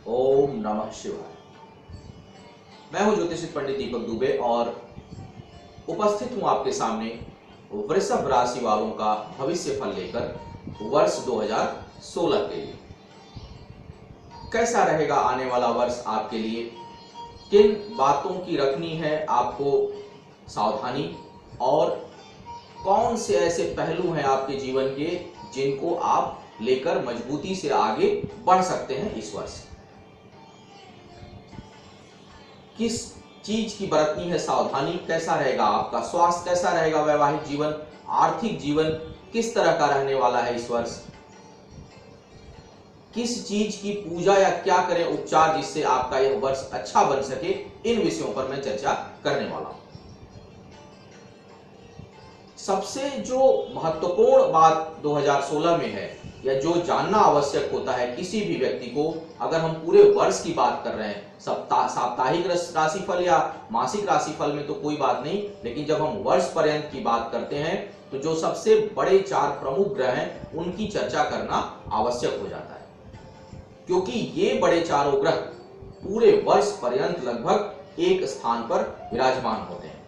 ओम नमः शिवाय। मैं हूं ज्योतिषी पंडित दीपक दुबे और उपस्थित हूं आपके सामने वृषभ राशि वालों का भविष्य फल लेकर वर्ष 2016 के लिए। कैसा रहेगा आने वाला वर्ष आपके लिए, किन बातों की रखनी है आपको सावधानी, और कौन से ऐसे पहलू हैं आपके जीवन के जिनको आप लेकर मजबूती से आगे बढ़ सकते हैं इस वर्ष। किस चीज की बरतनी है सावधानी, कैसा रहेगा आपका स्वास्थ्य, कैसा रहेगा वैवाहिक जीवन, आर्थिक जीवन किस तरह का रहने वाला है इस वर्ष, किस चीज की पूजा या क्या करें उपचार जिससे आपका यह वर्ष अच्छा बन सके, इन विषयों पर मैं चर्चा करने वाला हूं। सबसे जो महत्वपूर्ण बात 2016 में है या जो जानना आवश्यक होता है किसी भी व्यक्ति को, अगर हम पूरे वर्ष की बात कर रहे हैं, साप्ताहिक राशिफल या मासिक राशिफल में तो कोई बात नहीं, लेकिन जब हम वर्ष पर्यंत की बात करते हैं तो जो सबसे बड़े 4 प्रमुख ग्रह हैं उनकी चर्चा करना आवश्यक हो जाता है, क्योंकि ये बड़े चारों ग्रह पूरे वर्ष पर्यंत लगभग एक स्थान पर विराजमान होते हैं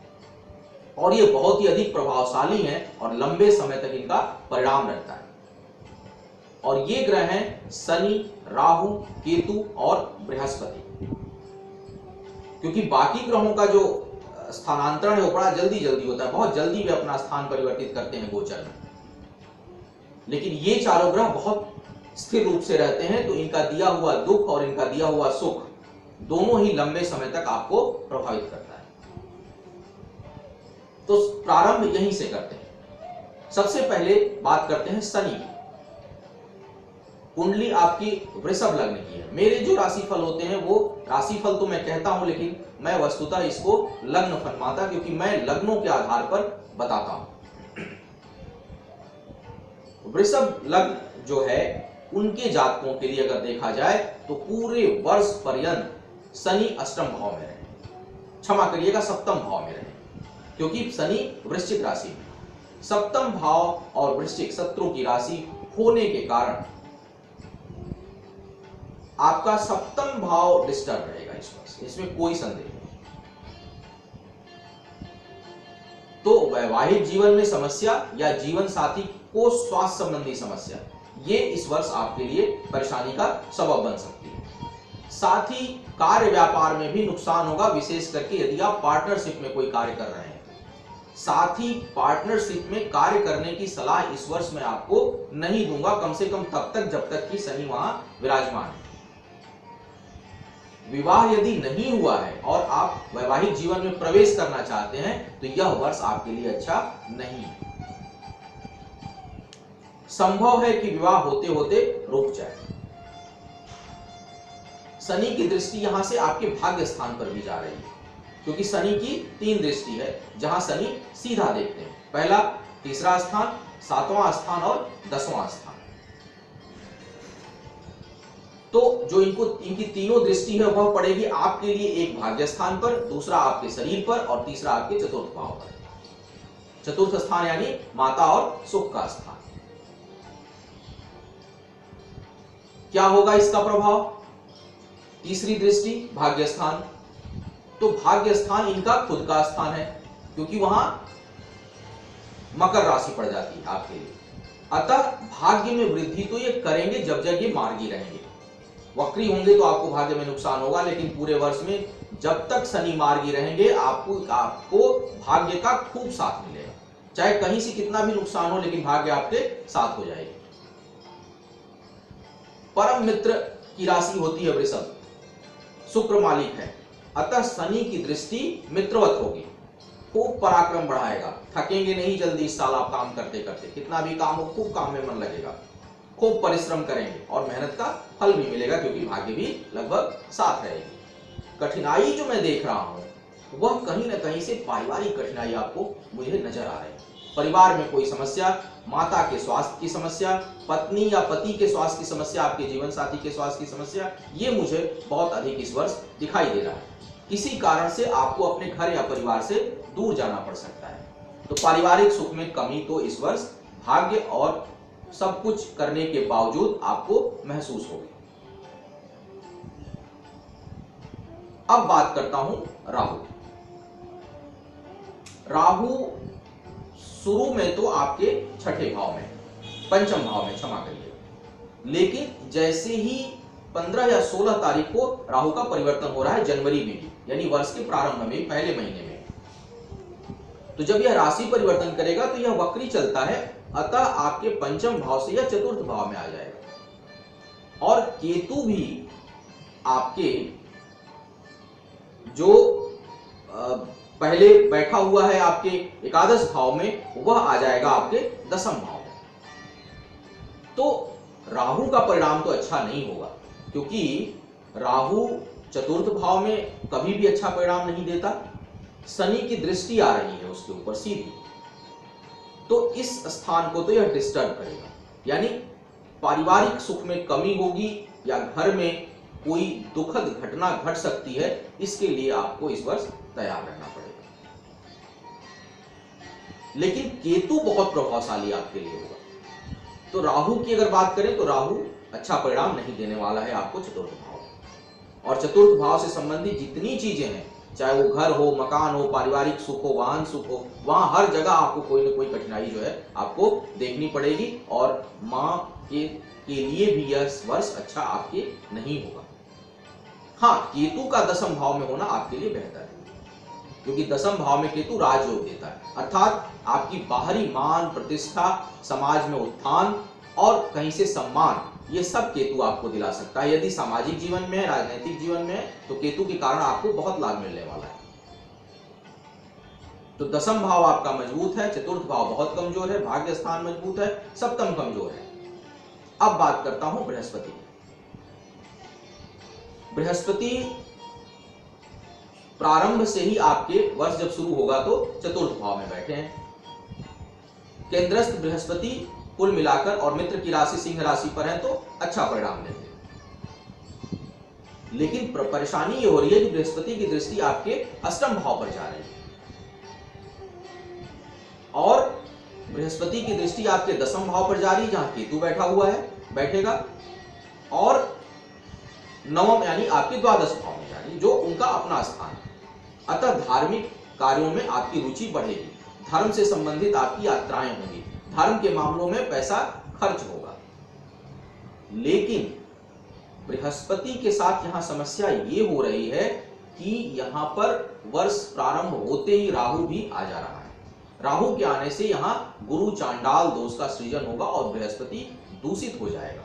और ये बहुत ही अधिक प्रभावशाली हैं और लंबे समय तक इनका परिणाम रहता है। और ये ग्रह हैं शनि, राहु, केतु और बृहस्पति। क्योंकि बाकी ग्रहों का जो स्थानांतरण है वो बड़ा जल्दी होता है, बहुत जल्दी वे अपना स्थान परिवर्तित करते हैं गोचर में, लेकिन ये चारों ग्रह बहुत स्थिर रूप से रहते हैं, तो इनका दिया हुआ दुख और इनका दिया हुआ सुख दोनों ही लंबे समय तक आपको प्रभावित करता है। तो प्रारंभ यहीं से करते हैं। सबसे पहले बात करते हैं शनि की। कुंडली आपकी वृषभ लग्न की है। मेरे जो राशिफल होते हैं वो राशिफल तो मैं कहता हूं, लेकिन मैं वस्तुतः इसको लग्न फल मानता, क्योंकि मैं लग्नों के आधार पर बताता हूं। वृषभ लग्न जो है उनके जातकों के लिए अगर देखा जाए तो पूरे वर्ष पर्यंत शनि अष्टम भाव में रहे, क्षमा करिएगा सप्तम भाव में रहे, क्योंकि शनि वृश्चिक राशि में, सप्तम भाव और वृश्चिक शत्रु की राशि होने के कारण आपका सप्तम भाव डिस्टर्ब रहेगा इस वर्ष, इसमें कोई संदेह नहीं। तो वैवाहिक जीवन में समस्या या जीवन साथी को स्वास्थ्य संबंधी समस्या, ये इस वर्ष आपके लिए परेशानी का सबब बन सकती है। साथ ही कार्य व्यापार में भी नुकसान होगा, विशेष करके यदि आप पार्टनरशिप में कोई कार्य कर रहे हैं। साथ ही पार्टनरशिप में कार्य करने की सलाह इस वर्ष मैं आपको नहीं दूंगा, कम से कम तब तक जब तक कि शनि वहां विराजमान है। विवाह यदि नहीं हुआ है और आप वैवाहिक जीवन में प्रवेश करना चाहते हैं तो यह वर्ष आपके लिए अच्छा नहीं है। संभव है कि विवाह होते होते रुक जाए। शनि की दृष्टि यहां से आपके भाग्य स्थान पर भी जा रही है, क्योंकि शनि की 3 दृष्टि है जहां शनि सीधा देखते हैं। पहला, तीसरा स्थान, 7वां स्थान और 10वां स्थान। तो जो इनकी तीनों दृष्टि है वह पड़ेगी आपके लिए, एक भाग्य स्थान पर, दूसरा आपके शरीर पर और तीसरा आपके चतुर्थ भाव पर। चतुर्थ स्थान यानी माता और सुख का स्थान। क्या होगा इसका प्रभाव? तीसरी दृष्टि भाग्य स्थान, तो भाग्य स्थान इनका खुद का स्थान है, क्योंकि वहां मकर राशि पड़ जाती है आपके लिए। अतः भाग्य में वृद्धि तो ये करेंगे जब जब ये मार्गी रहेंगे। वक्री होंगे तो आपको भाग्य में नुकसान होगा, लेकिन पूरे वर्ष में जब तक शनि मार्गी रहेंगे आपको भाग्य का खूब साथ मिलेगा। चाहे कहीं से कितना भी नुकसान हो, लेकिन भाग्य आपके साथ हो जाएगी। परम मित्र की राशि होती है वृषभ, शुक्र मालिक है, अतः शनि की दृष्टि मित्रवत होगी, खूब पराक्रम बढ़ाएगा, थकेंगे नहीं जल्दी इस साल आप काम करते करते, कितना भी काम हो खूब काम में मन लगेगा, खूब परिश्रम करेंगे और मेहनत का फल भी मिलेगा, क्योंकि भाग्य भी लगभग साथ रहेगी। कठिनाई जो मैं देख रहा हूं वह कहीं ना कहीं से पारिवारिक कठिनाई आपको मुझे नजर आ रही है। परिवार में कोई समस्या, माता के स्वास्थ्य की समस्या, पत्नी या पति के स्वास्थ्य की समस्या, आपके जीवन साथी के स्वास्थ्य की समस्या, ये मुझे बहुत अधिक इस वर्ष दिखाई दे रहा है। किसी कारण से आपको अपने घर या परिवार से दूर जाना पड़ सकता है। तो पारिवारिक सुख में कमी तो इस वर्ष भाग्य और सब कुछ करने के बावजूद आपको महसूस होगी। अब बात करता हूं राहु। राहु शुरू में तो आपके छठे भाव में, पंचम भाव में, क्षमा करिए, लेकिन जैसे ही 15 या 16 तारीख को राहु का परिवर्तन हो रहा है जनवरी में भी, यानी वर्ष के प्रारंभ में, पहले महीने में, तो जब यह राशि परिवर्तन करेगा तो यह वक्री चलता है, अतः आपके पंचम भाव से यह चतुर्थ भाव में आ जाएगा। और केतु भी आपके जो पहले बैठा हुआ है आपके एकादश भाव में, वह आ जाएगा आपके दसम भाव में। तो राहु का परिणाम तो अच्छा नहीं होगा, क्योंकि राहु चतुर्थ भाव में कभी भी अच्छा परिणाम नहीं देता। शनि की दृष्टि आ रही है उसके ऊपर सीधी, तो इस स्थान को तो यह डिस्टर्ब करेगा, यानी पारिवारिक सुख में कमी होगी या घर में कोई दुखद घटना घट सकती है। इसके लिए आपको इस वर्ष तैयार रहना पड़ेगा। लेकिन केतु बहुत प्रभावशाली आपके लिए होगा। तो राहु की अगर बात करें तो राहु अच्छा परिणाम नहीं देने वाला है आपको चतुर्थ भाव। और चतुर्थ भाव से संबंधित जितनी चीजें हैं, चाहे वो घर हो, मकान हो, पारिवारिक सुख हो, वाहन सुख हो, वहां हर जगह आपको कोई ना कोई कठिनाई जो है आपको देखनी पड़ेगी। और मां के लिए भी यह वर्ष अच्छा आपके नहीं होगा। हाँ, केतु का दसम भाव में होना आपके लिए बेहतर है, क्योंकि दसम भाव में केतु राजयोग देता है, अर्थात आपकी बाहरी मान प्रतिष्ठा, समाज में उत्थान और कहीं से सम्मान, ये सब केतु आपको दिला सकता है। यदि सामाजिक जीवन में है, राजनीतिक जीवन में है, तो केतु के कारण आपको बहुत लाभ मिलने वाला है। तो दसम भाव आपका मजबूत है, चतुर्थ भाव बहुत कमजोर है, भाग्य स्थान मजबूत है, सप्तम कमजोर है। अब बात करता हूं बृहस्पति। बृहस्पति प्रारंभ से ही आपके वर्ष जब शुरू होगा तो चतुर्थ भाव में बैठे हैं। केंद्रस्थ बृहस्पति कुल मिलाकर और मित्र की राशि सिंह राशि पर है तो अच्छा परिणाम देंगे। लेकिन परेशानी ये हो रही है कि बृहस्पति की दृष्टि आपके अष्टम भाव पर जा रही है और बृहस्पति की दृष्टि आपके दसम भाव पर जा रही है, जहां केतु बैठा हुआ है, बैठेगा, और नवम यानी आपके द्वादश भाव में जा रही है, जो उनका अपना स्थान है। अतः धार्मिक कार्यों में आपकी रुचि बढ़ेगी, धर्म से संबंधित आपकी यात्राएं होंगी, धर्म के मामलों में पैसा खर्च होगा। लेकिन बृहस्पति के साथ यहां समस्या ये हो रही है कि यहां पर वर्ष प्रारंभ होते ही राहु भी आ जा रहा है। राहु के आने से यहां गुरु चांडाल दोष का सृजन होगा और बृहस्पति दूषित हो जाएगा।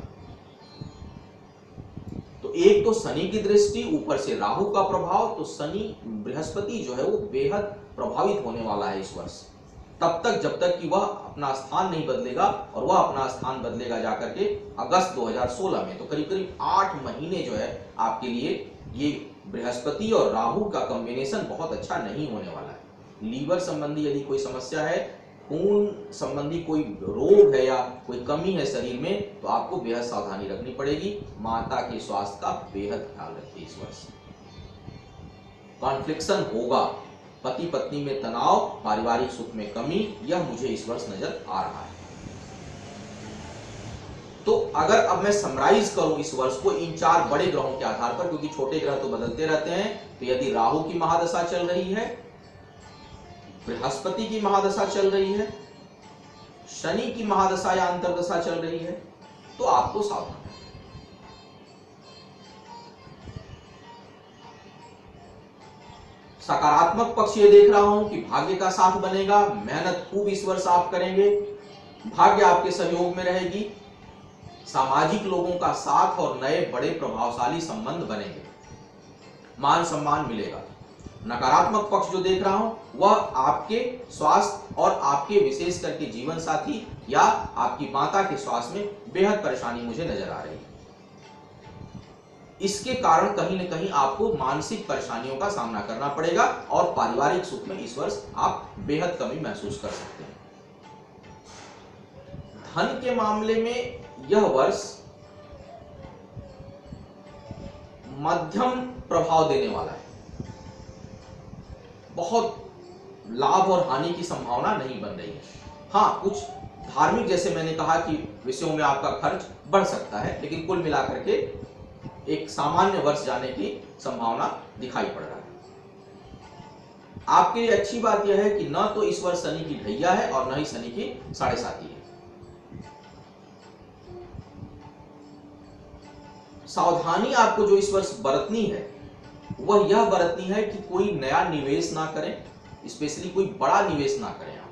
तो एक तो शनि की दृष्टि, ऊपर से राहु का प्रभाव, तो शनि बृहस्पति जो है वो बेहद प्रभावित होने वाला है इस वर्ष, तब तक जब तक कि वह अपना स्थान नहीं बदलेगा। और वह अपना स्थान बदलेगा जाकर के अगस्त 2016 में। तो करीब करीब 8 महीने जो है आपके लिए ये बृहस्पति और राहु का कॉम्बिनेशन बहुत अच्छा नहीं होने वाला है। लीवर संबंधी यदि कोई समस्या है, खून संबंधी कोई रोग है या कोई कमी है शरीर में, तो आपको बेहद सावधानी रखनी पड़ेगी। माता के स्वास्थ्य का बेहद ख्याल रखिए इस वर्ष। कॉन्फ्लिक्शन होगा, पति पत्नी में तनाव, पारिवारिक सुख में कमी, यह मुझे इस वर्ष नजर आ रहा है। तो अगर अब मैं समराइज करूं इस वर्ष को इन 4 बड़े ग्रहों के आधार पर, क्योंकि छोटे ग्रह तो बदलते रहते हैं, तो यदि राहु की महादशा चल रही है, बृहस्पति की महादशा चल रही है, शनि की महादशा या अंतर्दशा चल रही है, तो आपको सावधान। सकारात्मक पक्ष ये देख रहा हूं कि भाग्य का साथ बनेगा, मेहनत खूब इस वर्ष आप करेंगे, भाग्य आपके सहयोग में रहेगी, सामाजिक लोगों का साथ और नए बड़े प्रभावशाली संबंध बनेंगे, मान सम्मान मिलेगा। नकारात्मक पक्ष जो देख रहा हूं वह आपके स्वास्थ्य और आपके विशेष करके जीवन साथी या आपकी माता के स्वास्थ्य में बेहद परेशानी मुझे नजर आ रही है। इसके कारण कहीं न कहीं आपको मानसिक परेशानियों का सामना करना पड़ेगा और पारिवारिक सुख में इस वर्ष आप बेहद कमी महसूस कर सकते हैं। धन के मामले में यह वर्ष मध्यम प्रभाव देने वाला है, बहुत लाभ और हानि की संभावना नहीं बन रही है। हाँ, कुछ धार्मिक, जैसे मैंने कहा कि विषयों में आपका खर्च बढ़ सकता है, लेकिन कुल मिलाकर के एक सामान्य वर्ष जाने की संभावना दिखाई पड़ रहा है। आपके लिए अच्छी बात यह है कि न तो इस वर्ष शनि की ढैया है और न ही शनि की 7.5 है। सावधानी आपको जो इस वर्ष बरतनी है वह यह बरतनी है कि कोई नया निवेश ना करें, स्पेशली कोई बड़ा निवेश ना करें आप,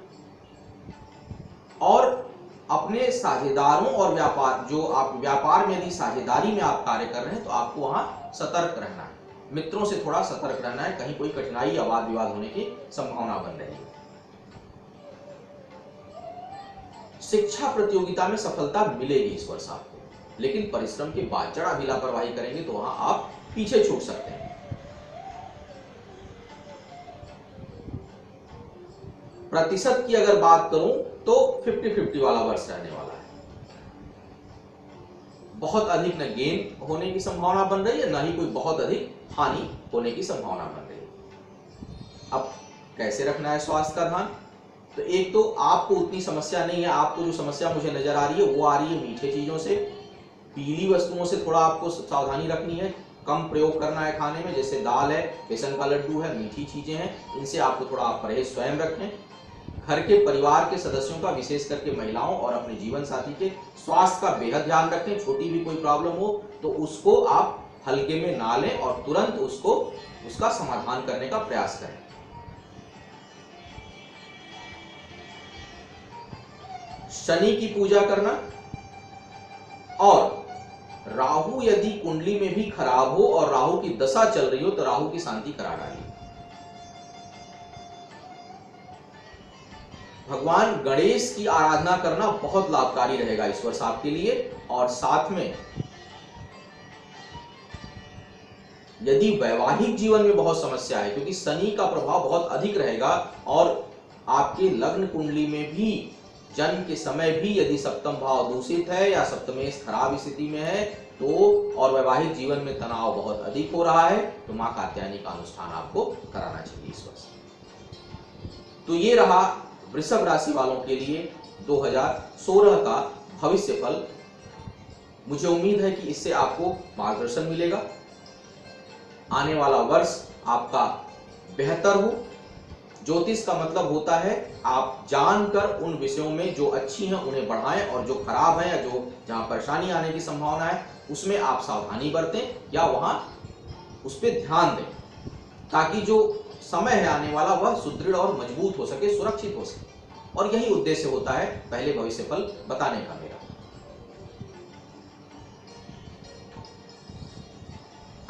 और अपने साझेदारों और व्यापार में यदि साझेदारी में आप कार्य कर रहे हैं तो आपको वहां सतर्क रहना है, मित्रों से थोड़ा सतर्क रहना है, कहीं कोई कठिनाई या वाद विवाद होने की संभावना बन रही है। शिक्षा प्रतियोगिता में सफलता मिलेगी इस वर्ष आपको, लेकिन परिश्रम के बाद जरा भी लापरवाही करेंगे तो वहां आप पीछे छूट सकते हैं। प्रतिशत की अगर बात करूं तो 50-50 वाला वर्ष रहने वाला है। बहुत अधिक न गेन होने की संभावना बन रही है, न ही कोई बहुत अधिक हानि होने की संभावना बन रही है। अब कैसे रखना है स्वास्थ्य का ध्यान? तो एक तो आपको उतनी समस्या नहीं है, आपको जो समस्या मुझे नजर आ रही है वो आ रही है मीठे चीजों से, पीली वस्तुओं से थोड़ा आपको सावधानी रखनी है, कम प्रयोग करना है खाने में, जैसे दाल है, बेसन का लड्डू है, मीठी चीजें हैं, इनसे आपको थोड़ा आप परहेज स्वयं रखें। घर के परिवार के सदस्यों का, विशेष करके महिलाओं और अपने जीवन साथी के स्वास्थ्य का बेहद ध्यान रखें। छोटी भी कोई प्रॉब्लम हो तो उसको आप हल्के में ना लें और तुरंत उसका समाधान करने का प्रयास करें। शनि की पूजा करना, और राहु यदि कुंडली में भी खराब हो और राहु की दशा चल रही हो तो राहु की शांति करा डालिए। भगवान गणेश की आराधना करना बहुत लाभकारी रहेगा इस वर्ष आपके लिए। और साथ में यदि वैवाहिक जीवन में बहुत समस्या है, क्योंकि शनि का प्रभाव बहुत अधिक रहेगा और आपके लग्न कुंडली में भी जन्म के समय भी यदि सप्तम भाव दूषित है या सप्तमेश खराब स्थिति में है तो, और वैवाहिक जीवन में तनाव बहुत अधिक हो रहा है, तो मां कात्यायनी का अनुष्ठान आपको कराना चाहिए इस वर्ष। तो ये रहा वृषभ राशि वालों के लिए 2016 का भविष्य फल। मुझे उम्मीद है कि इससे आपको मार्गदर्शन मिलेगा, आने वाला वर्ष आपका बेहतर हो। ज्योतिष का मतलब होता है आप जानकर उन विषयों में जो अच्छी हैं उन्हें बढ़ाएं, और जो खराब है या जहां परेशानी आने की संभावना है उसमें आप सावधानी बरतें या वहां उस पर ध्यान दें, ताकि जो समय है आने वाला वह सुदृढ़ और मजबूत हो सके, सुरक्षित हो सके। और यही उद्देश्य होता है पहले भविष्य फल बताने का मेरा।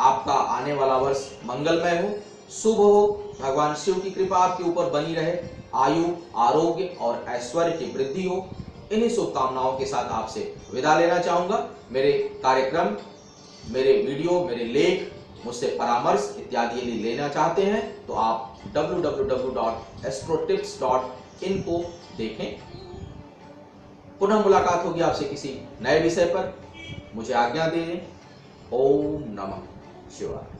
आपका आने वाला वर्ष मंगलमय हो, शुभ हो, भगवान शिव की कृपा आपके ऊपर बनी रहे, आयु, आरोग्य और ऐश्वर्य की वृद्धि हो। इन्हीं शुभकामनाओं के साथ आपसे विदा लेना चाहूंगा। मेरे कार्यक्रम, मेरे वीडियो, मेरे लेख, मुझसे परामर्श इत्यादि यदि लेना चाहते हैं तो आप www.astrotips.in को देखें। पुनः मुलाकात होगी आपसे किसी नए विषय पर। मुझे आज्ञा दें। ओम नमः शिवाय।